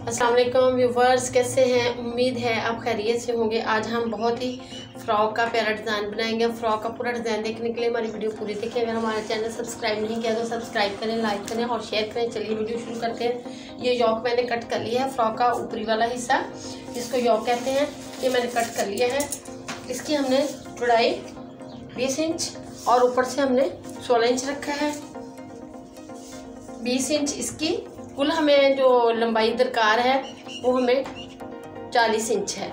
अस्सलाम वालेकुम व्यूवर्स, कैसे हैं? उम्मीद है आप खैरियत से होंगे। आज हम बहुत ही फ़्रॉक का प्यारा डिज़ाइन बनाएंगे। फ़्रॉक का पूरा डिज़ाइन देखने के लिए हमारी वीडियो पूरी देखिए। अगर हमारे चैनल सब्सक्राइब नहीं किया तो सब्सक्राइब करें, लाइक करें और शेयर करें। चलिए वीडियो शुरू करते हैं। ये यॉक मैंने कट कर लिया है, फ़्रॉक का ऊपरी वाला हिस्सा जिसको यॉक कहते हैं, ये मैंने कट कर लिया है। इसकी हमने चौड़ाई 20 इंच और ऊपर से हमने 16 इंच रखा है। 20 इंच इसकी कुल हमें जो लंबाई दरकार है वो हमें 40 इंच है।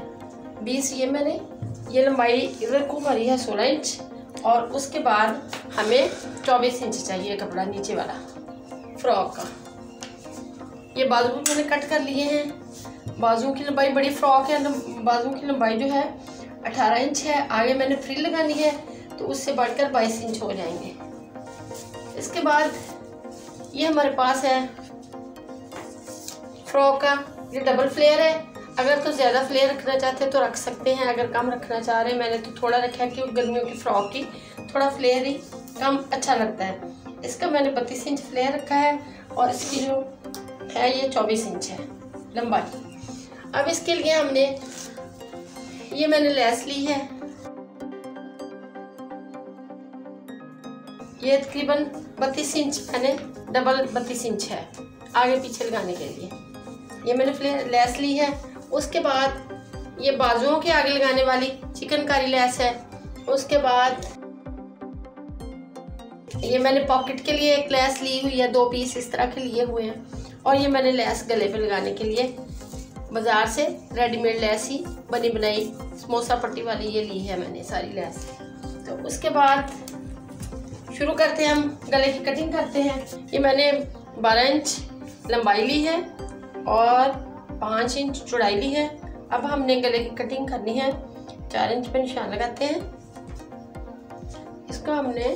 20 ये लंबाई इधर को भरी है 16 इंच और उसके बाद हमें 24 इंच चाहिए कपड़ा नीचे वाला फ्रॉक का। ये बाजू मैंने कट कर लिए हैं। बाजुओं की लंबाई, बड़ी फ्रॉक है, बाजुओं की लंबाई जो है 18 इंच है। आगे मैंने फ्रिल लगानी है तो उससे बढ़कर 22 इंच हो जाएंगे। इसके बाद ये हमारे पास है फ्रॉक का, ये डबल फ्लेयर है। अगर तो ज़्यादा फ्लेयर रखना चाहते हैं तो रख सकते हैं, अगर कम रखना चाह रहे हैं मैंने तो थोड़ा रखा है क्योंकि गर्मियों की फ्रॉक की थोड़ा फ्लेयर ही कम अच्छा लगता है। इसका मैंने 32 इंच फ्लेयर रखा है और इसकी जो है ये 24 इंच है लंबाई। अब इसके लिए हमने ये मैंने लेस ली है, ये तकरीबन 32 इंच मैंने डबल 32 इंच है आगे पीछे लगाने के लिए। ये मैंने लेस ली है। उसके बाद ये बाजुओं के आगे लगाने वाली चिकनकारी लेस है। उसके बाद ये मैंने पॉकेट के लिए एक लेस ली हुई है, 2 पीस इस तरह के लिए हुए हैं। और ये मैंने लेस गले पे लगाने के लिए बाजार से रेडीमेड लेस ही बनी बनाई समोसा पट्टी वाली ये ली है मैंने सारी लेस। तो उसके बाद शुरू करते हैं, हम गले की कटिंग करते हैं। ये मैंने 12 इंच लंबाई ली है और 5 इंच चौड़ाई ली है। अब हमने गले की कटिंग करनी है। 4 इंच पे निशान लगाते हैं। इसको हमने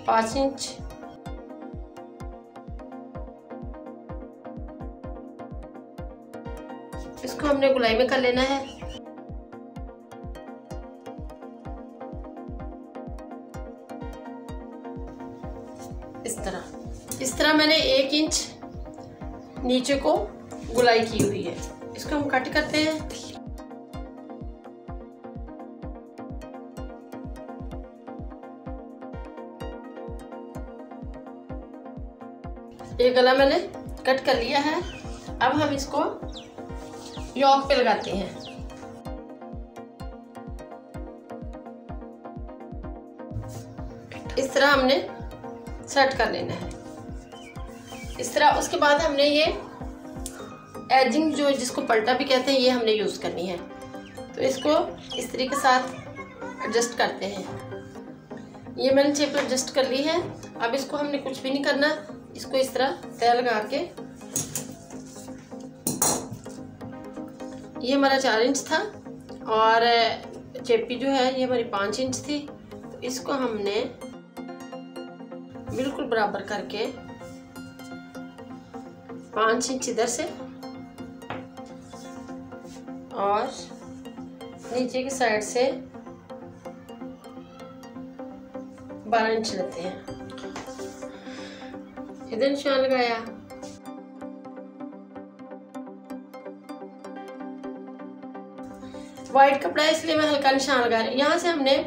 5 इंच इसको हमने गुलाई में कर लेना है। इस तरह मैंने 1 इंच नीचे को गुलाई की हुई है। इसको हम कट करते हैं। ये गला मैंने कट कर लिया है। अब हम इसको यॉक पे लगाते हैं। इस तरह हमने सेट कर लेना है इस तरह। उसके बाद हमने ये एजिंग जो जिसको पलटा भी कहते हैं ये हमने यूज़ करनी है। तो इसको इस तरीके के साथ एडजस्ट करते हैं। ये मैंने शेप एडजस्ट कर ली है। अब इसको हमने कुछ भी नहीं करना, इसको इस तरह तय लगा के, ये हमारा 4 इंच था और चेपी जो है ये हमारी 5 इंच थी। तो इसको हमने बिल्कुल बराबर करके 5 इंच इधर से और नीचे की साइड से 12 इंच लेते हैं। इधर निशान लगाया, वाइट कपड़ा है इसलिए मैं हल्का निशान लगा रही हूँ। यहाँ से हमने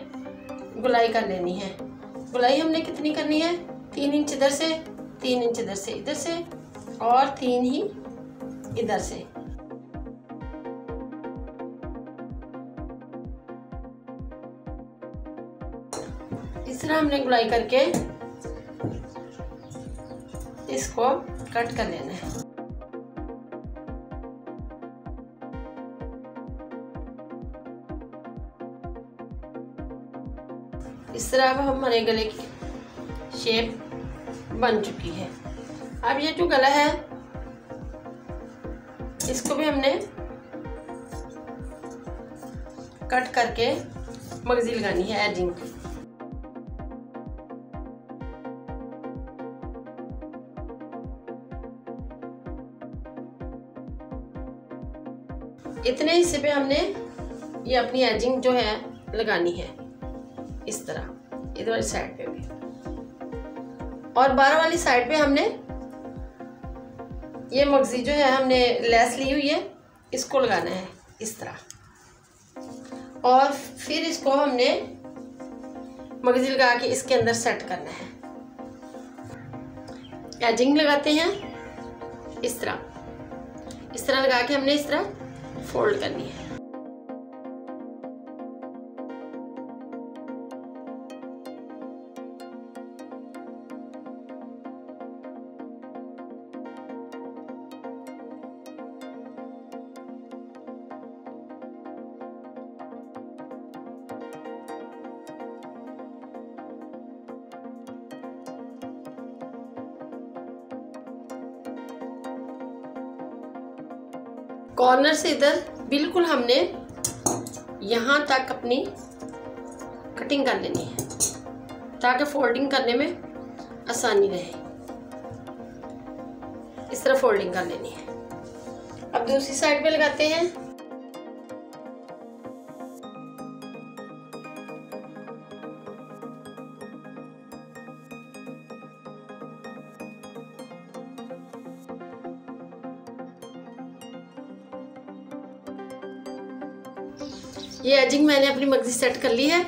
गुलाई कर लेनी है। गुलाई हमने कितनी करनी है? 3 इंच इधर से, 3 इंच इधर से और 3 ही इधर से। इस तरह हमने गुलाई करके इसको कट कर लेना है। इस तरह अब हमारे गले की शेप बन चुकी है। अब ये जो गला है इसको भी हमने कट करके मगजी लगानी है एजिंग। इतने हिस्से पे हमने ये अपनी एजिंग जो है लगानी है इस तरह इधर वाली साइड पे भी, और 12 वाली साइड पे हमने ये मगजी जो है हमने लेस ली हुई है, इसको लगाना है इस तरह, और फिर इसको हमने मगजी लगा के इसके अंदर सेट करना है। एजिंग लगाते हैं इस तरह लगा के हमने इस तरह फोल्ड करनी है। कॉर्नर से इधर बिल्कुल हमने यहाँ तक अपनी कटिंग कर लेनी है ताकि फोल्डिंग करने में आसानी रहे। इस तरह फोल्डिंग कर लेनी है। अब दूसरी साइड पे लगाते हैं। ये एजिंग मैंने अपनी मगजी सेट कर ली है।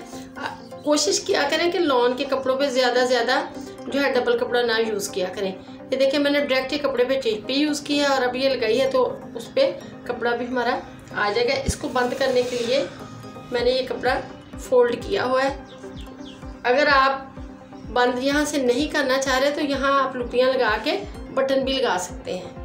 कोशिश किया करें कि लॉन के कपड़ों पे ज़्यादा जो है डबल कपड़ा ना यूज़ किया करें। ये देखिए मैंने डायरेक्ट ही कपड़े पे टेप यूज़ किया और अब ये लगाई है तो उस पर कपड़ा भी हमारा आ जाएगा। इसको बंद करने के लिए मैंने ये कपड़ा फोल्ड किया हुआ है। अगर आप बंद यहाँ से नहीं करना चाह रहे तो यहाँ आप लुपियाँ लगा के बटन भी लगा सकते हैं।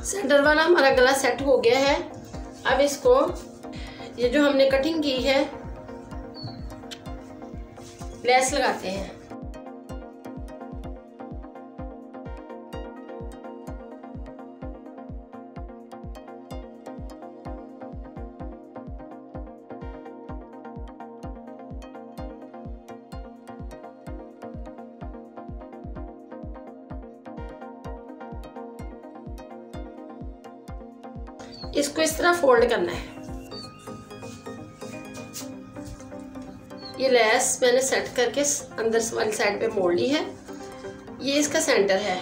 सेंटर वाला हमारा गला सेट हो गया है। अब इसको ये जो हमने कटिंग की है लेस लगाते हैं। इसको इस तरह फोल्ड करना है। ये लेस मैंने सेट करके अंदर वाली साइड पे मोड़ ली है। ये इसका सेंटर है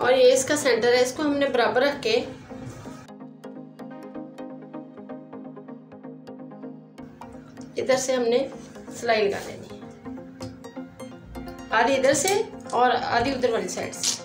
और ये इसका सेंटर है। इसको हमने बराबर रख के इधर से हमने सिलाई लगा लेनी है, आधी इधर से और आधी उधर वाली साइड से।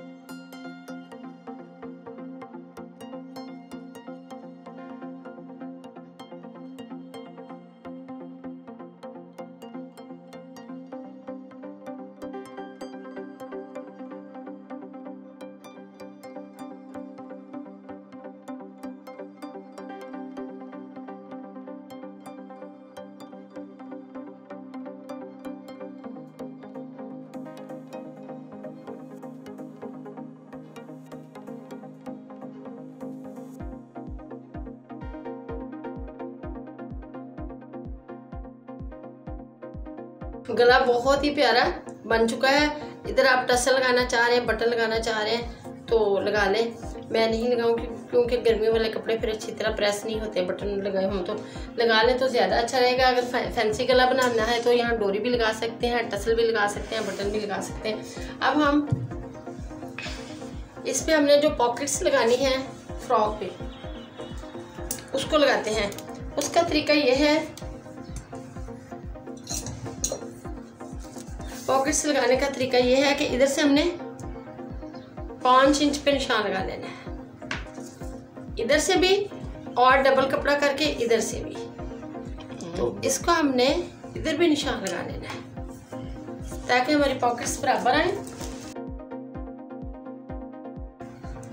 गला बहुत ही प्यारा बन चुका है। इधर आप टसल लगाना चाह रहे हैं, बटन लगाना चाह रहे हैं तो लगा लें। मैं नहीं लगाऊंगी क्योंकि गर्मी वाले कपड़े फिर अच्छी तरह प्रेस नहीं होते, बटन लगाए हों तो लगा लें तो ज़्यादा अच्छा रहेगा। अगर फैंसी गला बनाना है तो यहाँ डोरी भी लगा सकते हैं, टसल भी लगा सकते हैं, बटन भी लगा सकते हैं। अब हम इस पे हमने जो पॉकेट्स लगानी है फ्रॉक पे उसको लगाते हैं। उसका तरीका ये है, पॉकेट्स लगाने का तरीका ये है कि इधर से हमने 5 इंच पे निशान लगा लेना है, इधर से भी और डबल कपड़ा करके इधर से भी। तो इसको हमने इधर भी निशान लगा लेना है। ताकि हमारी पॉकेट्स बराबर आए।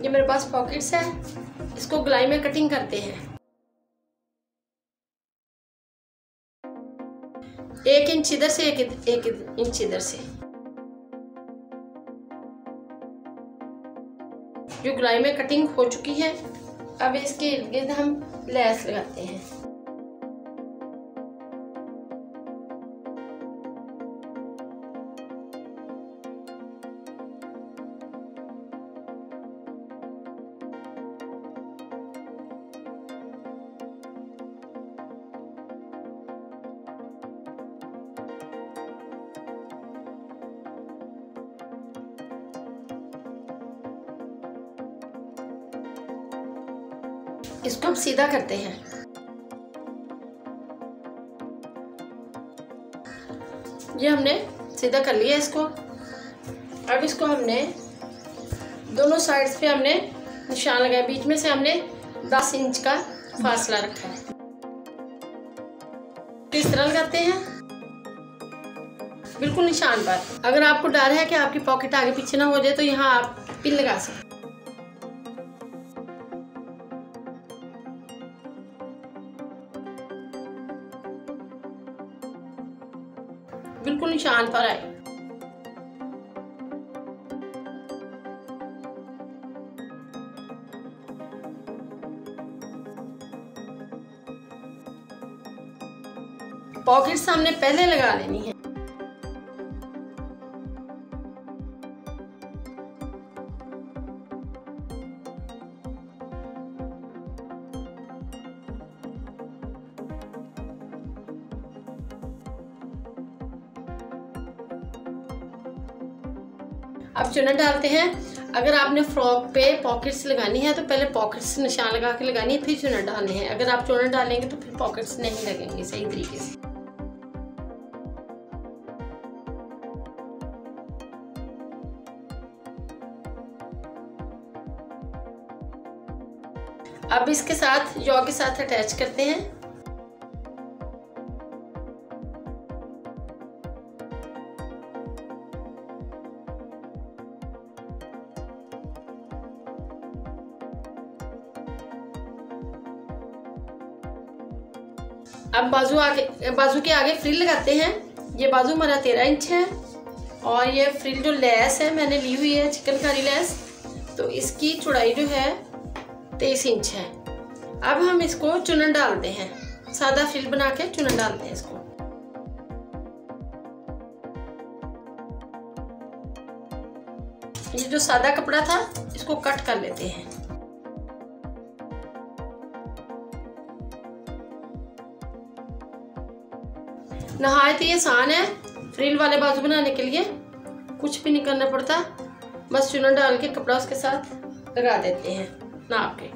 ये मेरे पास पॉकेट्स है, इसको गलाई में कटिंग करते हैं। 1 इंच इधर से, 1 इंच इधर से। जो गलाई में कटिंग हो चुकी है, अब इसके इर्द गिर्द हम लेस लगाते हैं। इसको हम सीधा करते हैं। ये हमने सीधा कर लिया इसको। अब इसको हमने दोनों साइड्स पे हमने निशान लगाया, बीच में से हमने 10 इंच का फासला रखा है। इस तरह लगाते हैं बिल्कुल निशान पर। अगर आपको डर है कि आपकी पॉकेट आगे पीछे ना हो जाए तो यहाँ आप पिन लगा सकते हैं। बिल्कुल निशान पर आए। पॉकेट्स हमने पहले लगा लेनी है। अब चुना डालते हैं। अगर आपने फ्रॉक पे पॉकेट्स लगानी है तो पहले पॉकेट्स निशान लगा के लगानी है, फिर चुना डालने हैं। अगर आप चुना डालेंगे तो फिर पॉकेट्स नहीं लगेंगे सही तरीके से। अब इसके साथ जॉ के साथ अटैच करते हैं। अब बाजू के आगे फ्रिल लगाते हैं। ये बाजू हमारा 13 इंच है और ये फ्रिल जो लेस है मैंने ली हुई है चिकनकारी लेस, तो इसकी चौड़ाई जो है 23 इंच है। अब हम इसको चुनन डालते हैं, सादा फ्रिल बना के चुनन डालते हैं इसको। ये जो सादा कपड़ा था इसको कट कर लेते हैं। नहायत ही आसान है फ्रिल वाले बाजू बनाने के लिए, कुछ भी नहीं करना पड़ता, बस चुना डाल के कपड़ा उसके साथ लगा देते हैं नाप के।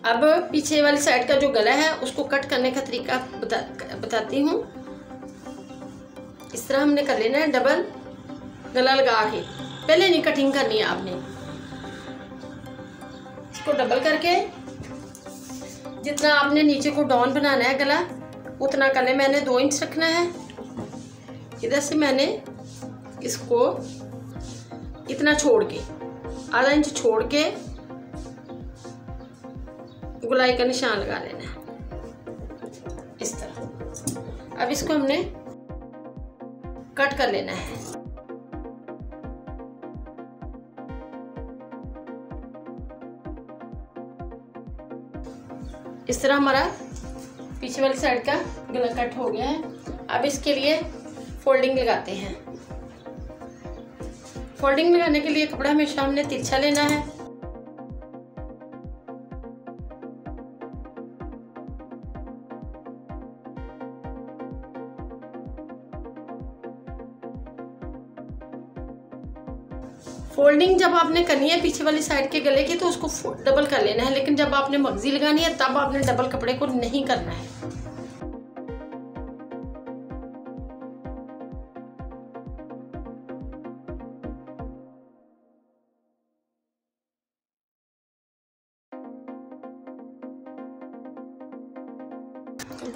अब पीछे वाली साइड का जो गला है उसको कट करने का तरीका बताती हूँ। इस तरह हमने कर लेना है, डबल गला लगा के। पहले नहीं कटिंग करनी है आपने, इसको डबल करके जितना आपने नीचे को डाउन बनाना है गला उतना कर ले। मैंने 2 इंच रखना है। इधर से मैंने इसको इतना छोड़ के, आधा इंच छोड़ के गुलाई का निशान लगा लेना है इस तरह। अब इसको हमने कट कर लेना है। इस तरह हमारा पीछे वाली साइड का गला कट हो गया है। अब इसके लिए फोल्डिंग लगाते हैं। फोल्डिंग लगाने के लिए कपड़ा हमेशा हमने तिरछा लेना है। फोल्डिंग जब आपने करनी है पीछे वाली साइड के गले की तो उसको डबल कर लेना है, लेकिन जब आपने मगजी लगानी है तब आपने डबल कपड़े को नहीं करना है।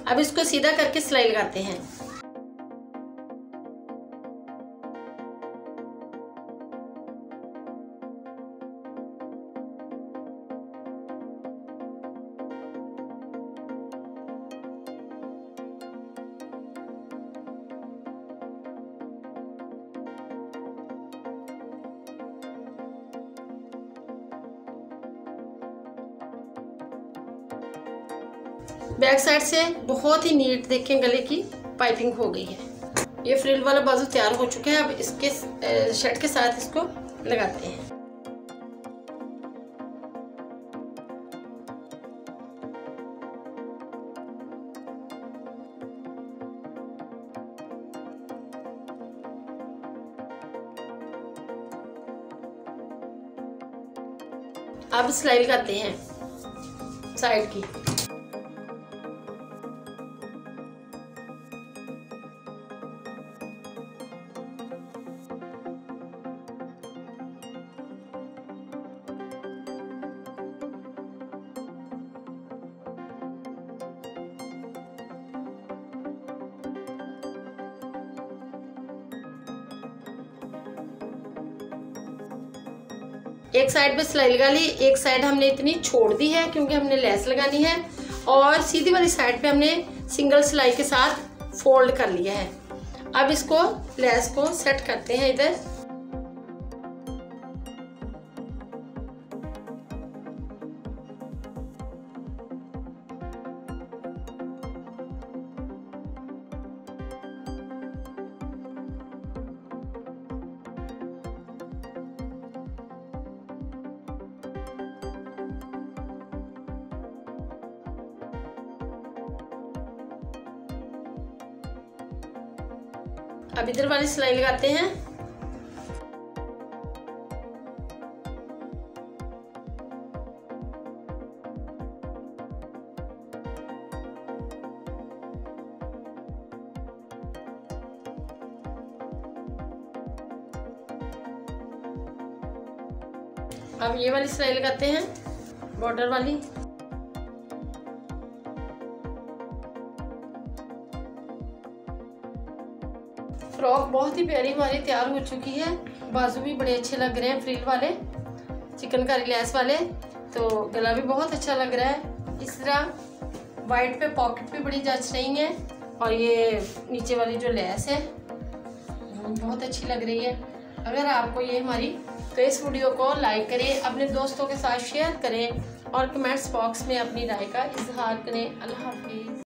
अब इसको सीधा करके सिलाई लगाते हैं। बैक साइड से बहुत ही नीट देखें गले की पाइपिंग हो गई है। ये फ्रिल वाला बाजू तैयार हो चुका है। अब इसके शर्ट के साथ इसको लगाते हैं। अब सिलाई लगाते हैं साइड की। एक साइड पे सिलाई लगा ली, एक साइड हमने इतनी छोड़ दी है क्योंकि हमने लेस लगानी है, और सीधी वाली साइड पे हमने सिंगल सिलाई के साथ फोल्ड कर लिया है। अब इसको लेस को सेट करते हैं इधर। अब इधर वाली सिलाई लगाते हैं। अब ये वाली सिलाई लगाते हैं बॉर्डर वाली। फ्रॉक बहुत ही प्यारी हमारी तैयार हो चुकी है। बाजू भी बड़े अच्छे लग रहे हैं फ्रिल वाले, चिकनकारी लेस वाले, तो गला भी बहुत अच्छा लग रहा है। इस तरह वाइट पे पॉकेट भी बड़ी जच रही है, और ये नीचे वाली जो लेस है वो बहुत अच्छी लग रही है। अगर आपको ये हमारी तो इस वीडियो को लाइक करें, अपने दोस्तों के साथ शेयर करें और कमेंट्स बॉक्स में अपनी राय का इजहार करें। अल्लाह हाफिज़।